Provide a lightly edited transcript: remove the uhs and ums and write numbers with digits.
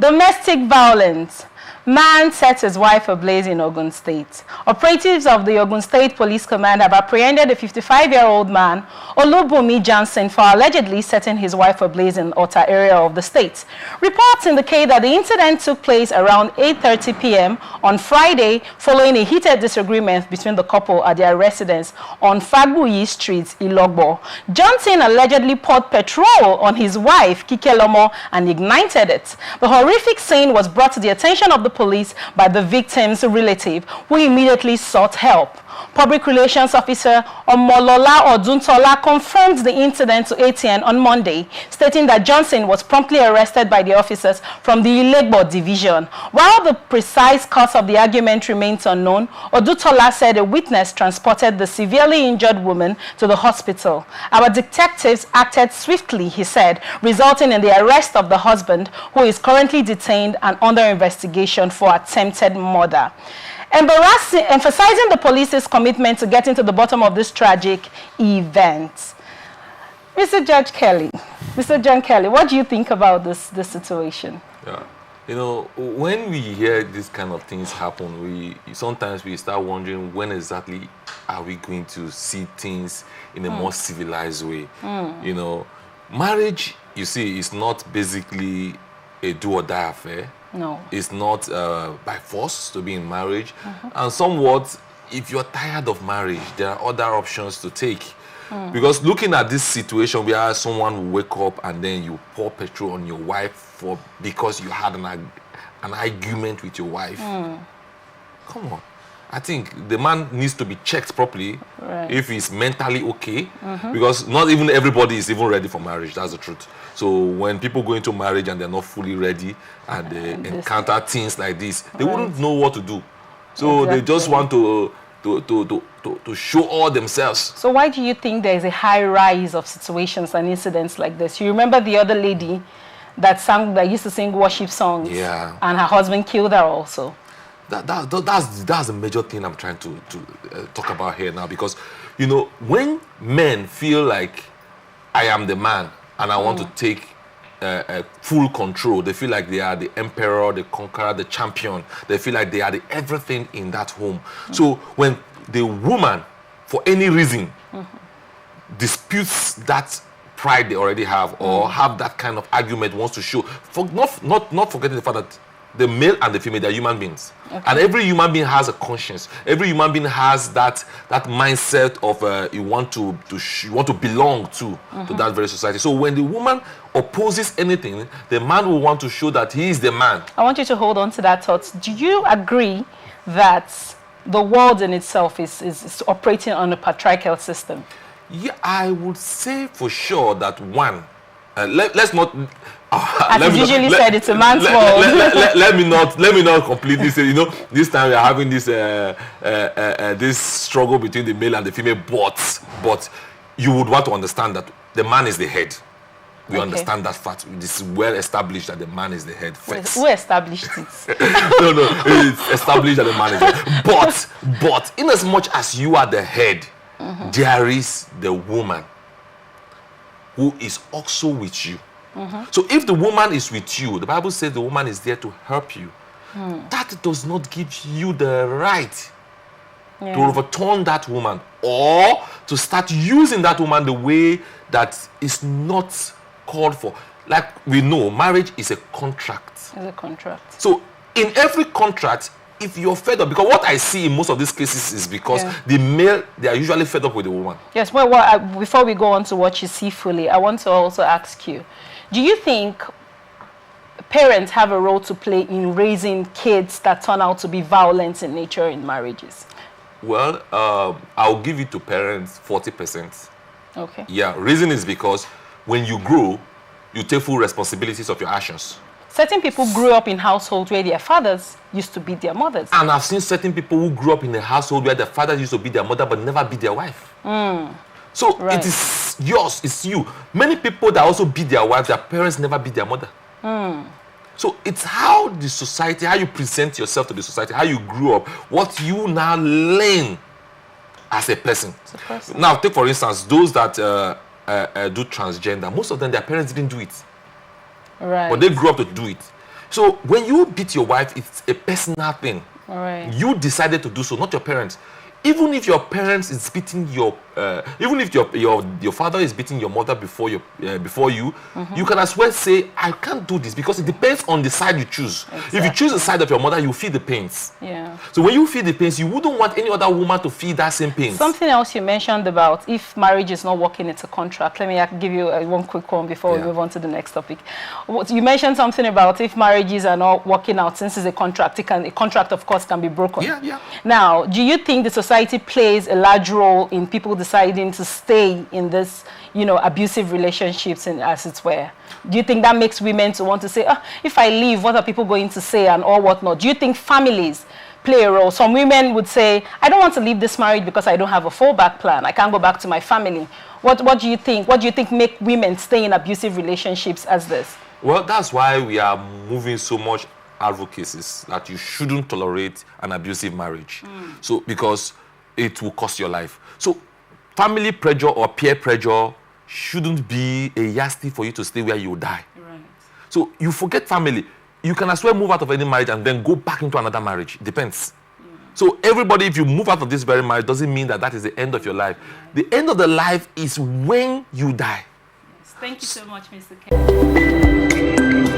Domestic violence. Man sets his wife ablaze in Ogun State. Operatives of the Ogun State Police Command have apprehended a 55-year-old man, Olubunmi Johnson, for allegedly setting his wife ablaze in Ota area of the state. Reports indicate that the incident took place around 8:30 p.m. on Friday following a heated disagreement between the couple at their residence on Fagbuyi Street, Ilogbo. Johnson allegedly poured petrol on his wife, Kikelomo, and ignited it. The horrific scene was brought to the attention of the police by the victim's relative, who immediately sought help. Public Relations Officer Omolola Oduntola confirmed the incident to ATN on Monday, stating that Johnson was promptly arrested by the officers from the Ilegbo division. While the precise cause of the argument remains unknown, Oduntola said a witness transported the severely injured woman to the hospital. Our detectives acted swiftly, he said, resulting in the arrest of the husband, who is currently detained and under investigation for attempted murder. Emphasizing the police's commitment to getting to the bottom of this tragic event. Mr. John Kelly, what do you think about this situation? Yeah. You know, when we hear these kind of things happen, sometimes we start wondering when exactly are we going to see things in a more civilized way. You know, marriage, you see, is not basically a do-or-die affair. No. It's not by force to be in marriage. And somewhat, if you're tired of marriage, there are other options to take. Because looking at this situation where someone will wake up and then you pour petrol on your wife because you had an argument with your wife. Come on. I think the man needs to be checked properly if he's mentally okay. Because not even everybody is even ready for marriage. That's the truth. So when people go into marriage and they're not fully ready and they encounter things like this, they wouldn't know what to do. So they just want to show all themselves. So why do you think there is a high rise of situations and incidents like this? You remember the other lady that used to sing worship songs, and her husband killed her also. That's a major thing I'm trying to talk about here now, because you know, when men feel like I am the man and I want to take full control, they feel like they are the emperor, the conqueror, the champion. They feel like they are the everything in that home. So when the woman, for any reason, disputes that pride they already have, or have that kind of argument, wants to show, not forgetting the fact that the male and the female, they are human beings. And every human being has a conscience. Every human being has that mindset of you want to belong to that very society. So when the woman opposes anything, the man will want to show that he is the man. I want you to hold on to that thought. Do you agree that the world in itself is operating on a patriarchal system? Yeah, I would say for sure that one. Let's not. As usually said, it's a man's world. Let me not completely say. You know, this time we are having this struggle between the male and the female. But you would want to understand that the man is the head. We understand that fact. It is well established that the man is the head first. Who established it? No, it's established that the man is the head. But in as much as you are the head, there is the woman who is also with you. So if the woman is with you, the Bible says the woman is there to help you. That does not give you the right to overturn that woman, or to start using that woman the way that is not called for. Like we know, marriage is a contract. It's a contract. So in every contract, if you're fed up, because what I see in most of these cases is because the male, they are usually fed up with the woman. Yes, well, before we go on to what you see fully, I want to also ask you, do you think parents have a role to play in raising kids that turn out to be violent in nature in marriages? Well, I'll give it to parents 40%. Okay. Yeah, reason is because when you grow, you take full responsibilities of your actions. Certain people grew up in households where their fathers used to beat their mothers. And I've seen certain people who grew up in a household where their fathers used to beat their mother but never beat their wife. So it is yours, it's you. Many people that also beat their wives, their parents never beat their mother. So it's how the society, how you present yourself to the society, how you grew up, what you now learn as a person. Now, take for instance, those that do transgender, most of them, their parents didn't do it. But they grew up to do it. So when you beat your wife, it's a personal thing. All right. You decided to do so, not your parents. Even if your parents is beating your, even if your father is beating your mother before you, you can as well say, I can't do this, because it depends on the side you choose. Exactly. If you choose the side of your mother, you feel the pains. Yeah. So when you feel the pains, you wouldn't want any other woman to feel that same pain. Something else you mentioned about if marriage is not working, it's a contract. Let me give you one quick one before we move on to the next topic. You mentioned something about if marriages are not working out, since it's a contract, a contract, of course, can be broken. Yeah. Now, do you think the society plays a large role in people deciding to stay in this, abusive relationships, as it were? Do you think that makes women to want to say, if I leave, what are people going to say and all whatnot? Do you think families play a role? Some women would say, I don't want to leave this marriage because I don't have a fallback plan. I can't go back to my family. What do you think? What do you think make women stay in abusive relationships as this? Well, that's why we are moving so much advocacies that you shouldn't tolerate an abusive marriage. So, because it will cost your life. So, family pressure or peer pressure shouldn't be a yardstick for you to stay where you die. Right. So, you forget family. You can as well move out of any marriage and then go back into another marriage. It depends. So, everybody, if you move out of this very marriage, doesn't mean that is the end of your life. The end of the life is when you die. Yes. Thank you so much, Mr. K.